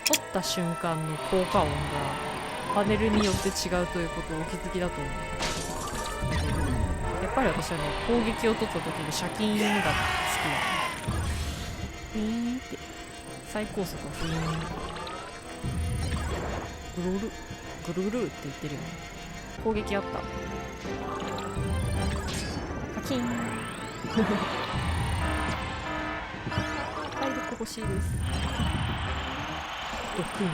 取った瞬間の効果音がパネルによって違うということをお気づきだと思う。やっぱり私はね、攻撃を取った時にシャキーンが好きだ。ウィーンって最高速はフィーン、ぐるるぐるぐるって言ってるよね。攻撃あった。カキーン体力欲しいです。ドクン